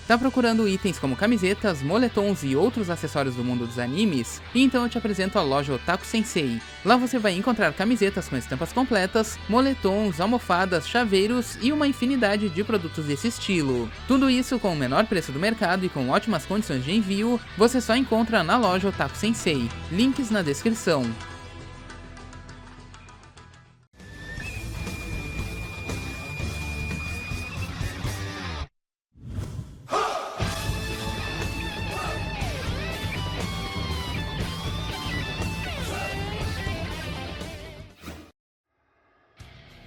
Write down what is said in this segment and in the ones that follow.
Tá procurando itens como camisetas, moletons e outros acessórios do mundo dos animes? Então eu te apresento a loja Otaku Sensei. Lá você vai encontrar camisetas com estampas completas, moletons, almofadas, chaveiros e uma infinidade de produtos desse estilo. Tudo isso com o menor preço do mercado e com ótimas condições de envio, você só encontra na loja Otaku Sensei. Links na descrição.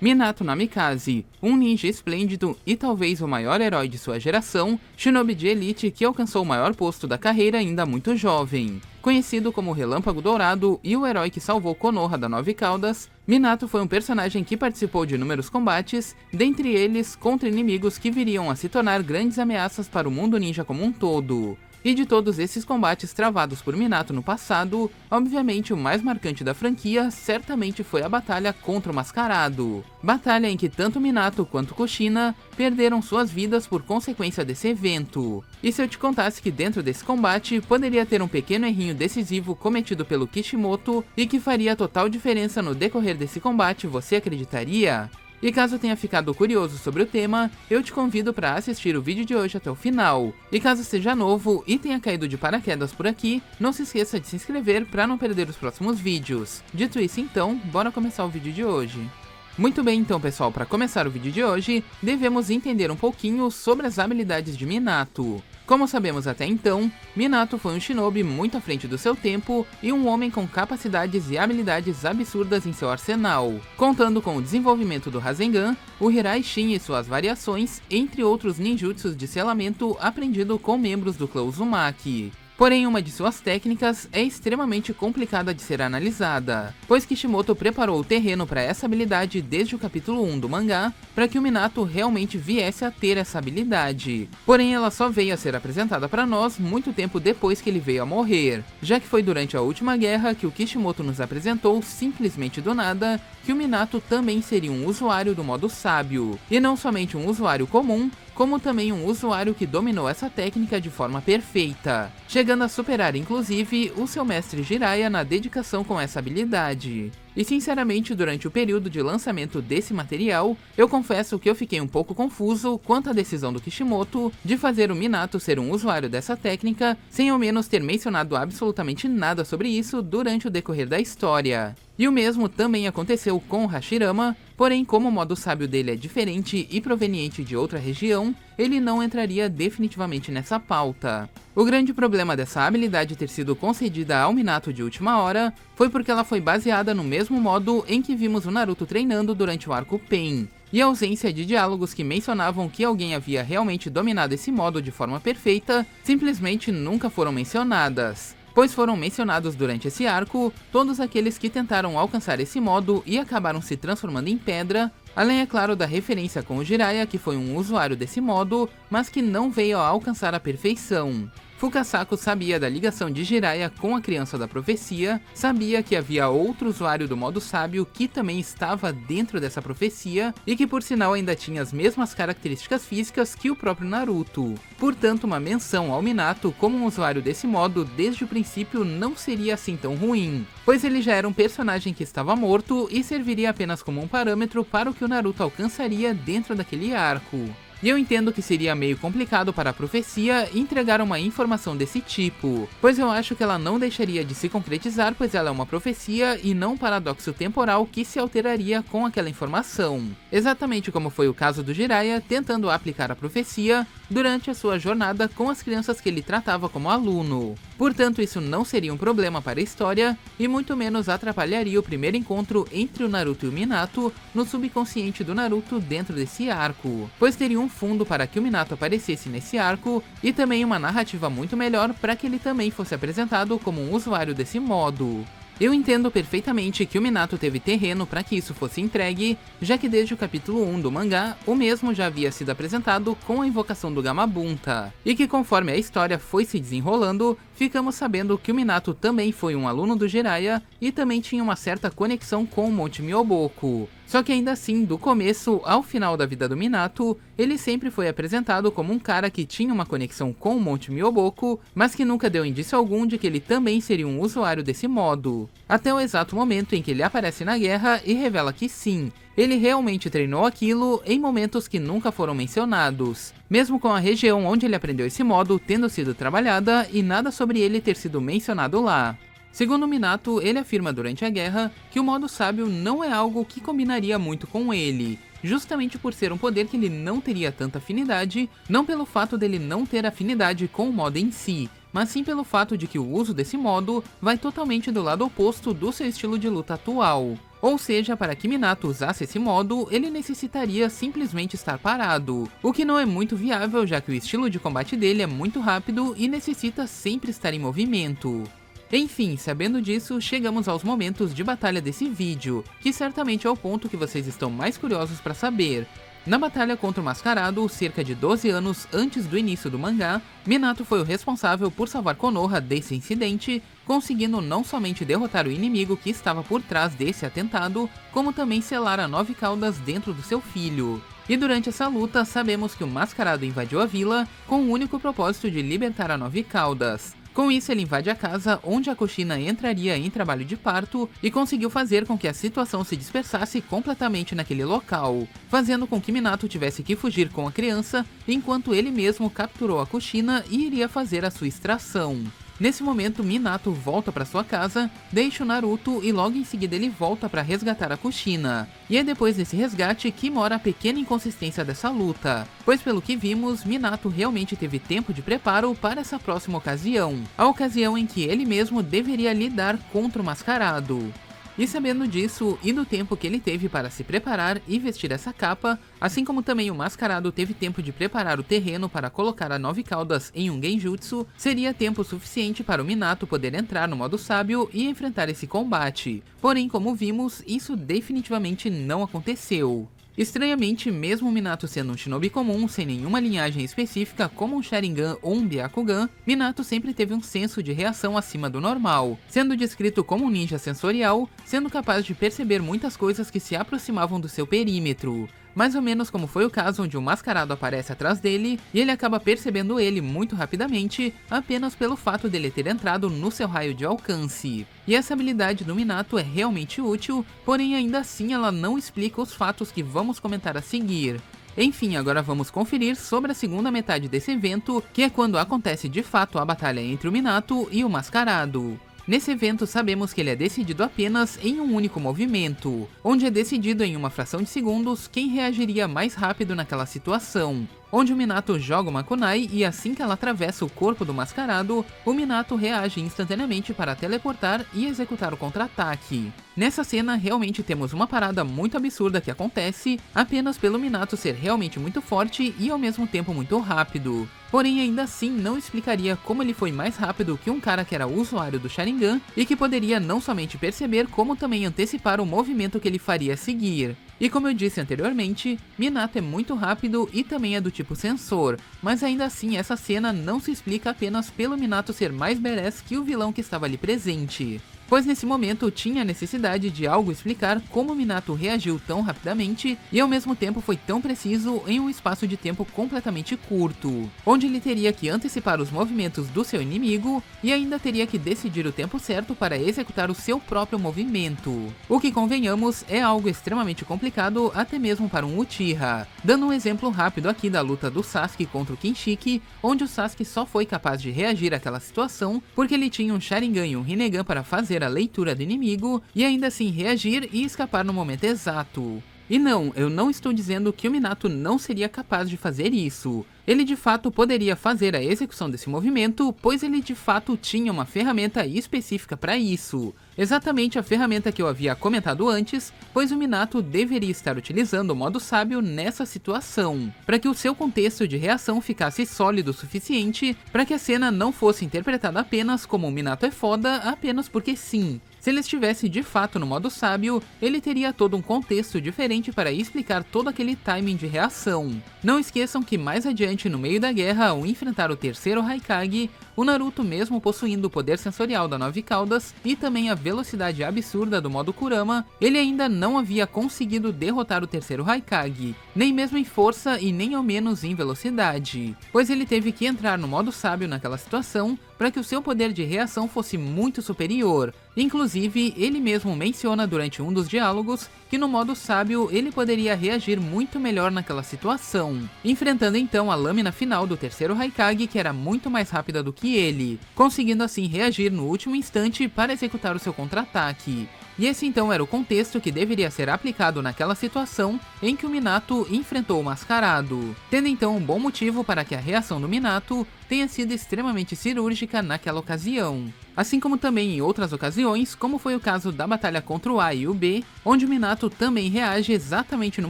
Minato Namikaze, um ninja esplêndido e talvez o maior herói de sua geração, shinobi de elite que alcançou o maior posto da carreira ainda muito jovem. Conhecido como Relâmpago Dourado e o herói que salvou Konoha da Nove Caudas, Minato foi um personagem que participou de inúmeros combates, dentre eles contra inimigos que viriam a se tornar grandes ameaças para o mundo ninja como um todo. E de todos esses combates travados por Minato no passado, obviamente o mais marcante da franquia certamente foi a batalha contra o Mascarado. Batalha em que tanto Minato quanto Kushina perderam suas vidas por consequência desse evento. E se eu te contasse que dentro desse combate poderia ter um pequeno errinho decisivo cometido pelo Kishimoto e que faria total diferença no decorrer desse combate, você acreditaria? E caso tenha ficado curioso sobre o tema, eu te convido para assistir o vídeo de hoje até o final. E caso seja novo e tenha caído de paraquedas por aqui, não se esqueça de se inscrever para não perder os próximos vídeos. Dito isso então, bora começar o vídeo de hoje. Muito bem então pessoal, para começar o vídeo de hoje, devemos entender um pouquinho sobre as habilidades de Minato. Como sabemos até então, Minato foi um shinobi muito à frente do seu tempo e um homem com capacidades e habilidades absurdas em seu arsenal, contando com o desenvolvimento do Rasengan, o Hirai Shin e suas variações, entre outros ninjutsus de selamento aprendido com membros do clã Uzumaki. Porém, uma de suas técnicas é extremamente complicada de ser analisada, pois Kishimoto preparou o terreno para essa habilidade desde o capítulo 1 do mangá, para que o Minato realmente viesse a ter essa habilidade. Porém, ela só veio a ser apresentada para nós muito tempo depois que ele veio a morrer, já que foi durante a última guerra que o Kishimoto nos apresentou simplesmente do nada que o Minato também seria um usuário do modo sábio, e não somente um usuário comum, como também um usuário que dominou essa técnica de forma perfeita, chegando a superar inclusive o seu mestre Jiraiya na dedicação com essa habilidade. E sinceramente, durante o período de lançamento desse material, eu confesso que eu fiquei um pouco confuso quanto à decisão do Kishimoto de fazer o Minato ser um usuário dessa técnica, sem ao menos ter mencionado absolutamente nada sobre isso durante o decorrer da história. E o mesmo também aconteceu com o Hashirama, porém como o modo sábio dele é diferente e proveniente de outra região, ele não entraria definitivamente nessa pauta. O grande problema dessa habilidade ter sido concedida ao Minato de última hora foi porque ela foi baseada no mesmo modo em que vimos o Naruto treinando durante o arco Pain, e a ausência de diálogos que mencionavam que alguém havia realmente dominado esse modo de forma perfeita simplesmente nunca foram mencionadas, pois foram mencionados durante esse arco todos aqueles que tentaram alcançar esse modo e acabaram se transformando em pedra, além é claro da referência com o Jiraiya, que foi um usuário desse modo, mas que não veio a alcançar a perfeição. Fukasaku sabia da ligação de Jiraiya com a Criança da Profecia, sabia que havia outro usuário do modo sábio que também estava dentro dessa profecia e que por sinal ainda tinha as mesmas características físicas que o próprio Naruto. Portanto, uma menção ao Minato como um usuário desse modo desde o princípio não seria assim tão ruim, pois ele já era um personagem que estava morto e serviria apenas como um parâmetro para o que o Naruto alcançaria dentro daquele arco. E eu entendo que seria meio complicado para a profecia entregar uma informação desse tipo, pois eu acho que ela não deixaria de se concretizar, pois ela é uma profecia e não um paradoxo temporal que se alteraria com aquela informação. Exatamente como foi o caso do Jiraiya tentando aplicar a profecia durante a sua jornada com as crianças que ele tratava como aluno. Portanto, isso não seria um problema para a história e muito menos atrapalharia o primeiro encontro entre o Naruto e o Minato no subconsciente do Naruto dentro desse arco, pois teria um fundo para que o Minato aparecesse nesse arco e também uma narrativa muito melhor para que ele também fosse apresentado como um usuário desse modo. Eu entendo perfeitamente que o Minato teve terreno para que isso fosse entregue, já que desde o capítulo 1 do mangá, o mesmo já havia sido apresentado com a invocação do Gamabunta, e que conforme a história foi se desenrolando, ficamos sabendo que o Minato também foi um aluno do Jiraiya e também tinha uma certa conexão com o Monte Myoboku. Só que ainda assim, do começo ao final da vida do Minato, ele sempre foi apresentado como um cara que tinha uma conexão com o Monte Myoboku, mas que nunca deu indício algum de que ele também seria um usuário desse modo. Até o exato momento em que ele aparece na guerra e revela que sim, ele realmente treinou aquilo em momentos que nunca foram mencionados, mesmo com a região onde ele aprendeu esse modo tendo sido trabalhada e nada sobre ele ter sido mencionado lá. Segundo Minato, ele afirma durante a guerra que o modo sábio não é algo que combinaria muito com ele, justamente por ser um poder que ele não teria tanta afinidade, não pelo fato dele não ter afinidade com o modo em si, mas sim pelo fato de que o uso desse modo vai totalmente do lado oposto do seu estilo de luta atual. Ou seja, para que Minato usasse esse modo, ele necessitaria simplesmente estar parado, o que não é muito viável já que o estilo de combate dele é muito rápido e necessita sempre estar em movimento. Enfim, sabendo disso, chegamos aos momentos de batalha desse vídeo, que certamente é o ponto que vocês estão mais curiosos para saber. Na batalha contra o Mascarado, cerca de 12 anos antes do início do mangá, Minato foi o responsável por salvar Konoha desse incidente, conseguindo não somente derrotar o inimigo que estava por trás desse atentado, como também selar a 9 caudas dentro do seu filho. E durante essa luta, sabemos que o Mascarado invadiu a vila com o único propósito de libertar a 9 caudas. Com isso, ele invade a casa onde a Kushina entraria em trabalho de parto e conseguiu fazer com que a situação se dispersasse completamente naquele local, fazendo com que Minato tivesse que fugir com a criança, enquanto ele mesmo capturou a Kushina e iria fazer a sua extração. Nesse momento, Minato volta para sua casa, deixa o Naruto e logo em seguida ele volta para resgatar a Kushina. E é depois desse resgate que mora a pequena inconsistência dessa luta, pois pelo que vimos, Minato realmente teve tempo de preparo para essa próxima ocasião, a ocasião em que ele mesmo deveria lidar contra o Mascarado. E sabendo disso, e do tempo que ele teve para se preparar e vestir essa capa, assim como também o Mascarado teve tempo de preparar o terreno para colocar a 9 caudas em um genjutsu, seria tempo suficiente para o Minato poder entrar no modo sábio e enfrentar esse combate. Porém, como vimos, isso definitivamente não aconteceu. Estranhamente, mesmo o Minato sendo um shinobi comum, sem nenhuma linhagem específica como um Sharingan ou um Byakugan, Minato sempre teve um senso de reação acima do normal, sendo descrito como um ninja sensorial, sendo capaz de perceber muitas coisas que se aproximavam do seu perímetro. Mais ou menos como foi o caso onde o Mascarado aparece atrás dele e ele acaba percebendo ele muito rapidamente, apenas pelo fato dele ter entrado no seu raio de alcance. E essa habilidade do Minato é realmente útil, porém ainda assim ela não explica os fatos que vamos comentar a seguir. Enfim, agora vamos conferir sobre a segunda metade desse evento, que é quando acontece de fato a batalha entre o Minato e o Mascarado. Nesse evento sabemos que ele é decidido apenas em um único movimento, onde é decidido em uma fração de segundos quem reagiria mais rápido naquela situação, onde o Minato joga uma kunai e assim que ela atravessa o corpo do Mascarado, o Minato reage instantaneamente para teleportar e executar o contra-ataque. Nessa cena realmente temos uma parada muito absurda que acontece apenas pelo Minato ser realmente muito forte e ao mesmo tempo muito rápido. Porém ainda assim não explicaria como ele foi mais rápido que um cara que era usuário do Sharingan e que poderia não somente perceber como também antecipar o movimento que ele faria a seguir. E como eu disse anteriormente, Minato é muito rápido e também é do tipo sensor, mas ainda assim essa cena não se explica apenas pelo Minato ser mais badass que o vilão que estava ali presente. Pois nesse momento tinha necessidade de algo explicar como Minato reagiu tão rapidamente e ao mesmo tempo foi tão preciso em um espaço de tempo completamente curto, onde ele teria que antecipar os movimentos do seu inimigo e ainda teria que decidir o tempo certo para executar o seu próprio movimento. O que convenhamos é algo extremamente complicado até mesmo para um Uchiha. Dando um exemplo rápido aqui da luta do Sasuke contra o Kinshiki, onde o Sasuke só foi capaz de reagir àquela situação porque ele tinha um Sharingan e um Rinnegan para fazer a leitura do inimigo e ainda assim reagir e escapar no momento exato. E não, eu não estou dizendo que o Minato não seria capaz de fazer isso. Ele de fato poderia fazer a execução desse movimento, pois ele de fato tinha uma ferramenta específica para isso. Exatamente a ferramenta que eu havia comentado antes, pois o Minato deveria estar utilizando o modo sábio nessa situação, para que o seu contexto de reação ficasse sólido o suficiente para que a cena não fosse interpretada apenas como o Minato é foda apenas porque sim. Se ele estivesse de fato no modo sábio, ele teria todo um contexto diferente para explicar todo aquele timing de reação. Não esqueçam que mais adiante no meio da guerra, ao enfrentar o terceiro Raikage, o Naruto, mesmo possuindo o poder sensorial da Nove Caudas e também a velocidade absurda do modo Kurama, ele ainda não havia conseguido derrotar o terceiro Raikage, nem mesmo em força e nem ao menos em velocidade, pois ele teve que entrar no modo sábio naquela situação para que o seu poder de reação fosse muito superior. Inclusive, ele mesmo menciona durante um dos diálogos que no modo sábio ele poderia reagir muito melhor naquela situação, enfrentando então a lâmina final do terceiro Raikage, que era muito mais rápida do que ele, conseguindo assim reagir no último instante para executar o seu contra-ataque. E esse então era o contexto que deveria ser aplicado naquela situação em que o Minato enfrentou o Mascarado, tendo então um bom motivo para que a reação do Minato tenha sido extremamente cirúrgica naquela ocasião. Assim como também em outras ocasiões, como foi o caso da batalha contra o A e o B, onde o Minato também reage exatamente no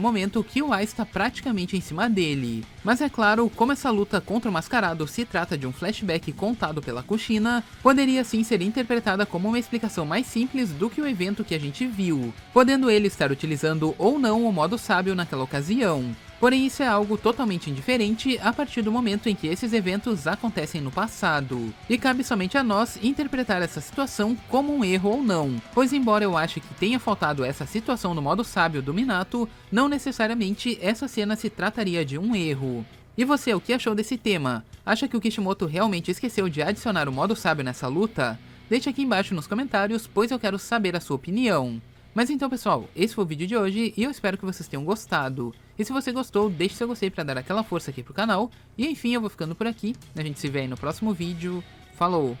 momento que o A está praticamente em cima dele. Mas é claro, como essa luta contra o Mascarado se trata de um flashback contado pela Kushina, poderia sim ser interpretada como uma explicação mais simples do que o evento que a gente viu, podendo ele estar utilizando ou não o modo sábio naquela ocasião. Porém, isso é algo totalmente indiferente a partir do momento em que esses eventos acontecem no passado, e cabe somente a nós interpretar essa situação como um erro ou não, pois embora eu ache que tenha faltado essa situação no modo sábio do Minato, não necessariamente essa cena se trataria de um erro. E você, o que achou desse tema? Acha que o Kishimoto realmente esqueceu de adicionar o modo sábio nessa luta? Deixe aqui embaixo nos comentários, pois eu quero saber a sua opinião. Mas então pessoal, esse foi o vídeo de hoje e eu espero que vocês tenham gostado. E se você gostou, deixe seu gostei pra dar aquela força aqui pro canal. E enfim, eu vou ficando por aqui. A gente se vê aí no próximo vídeo. Falou!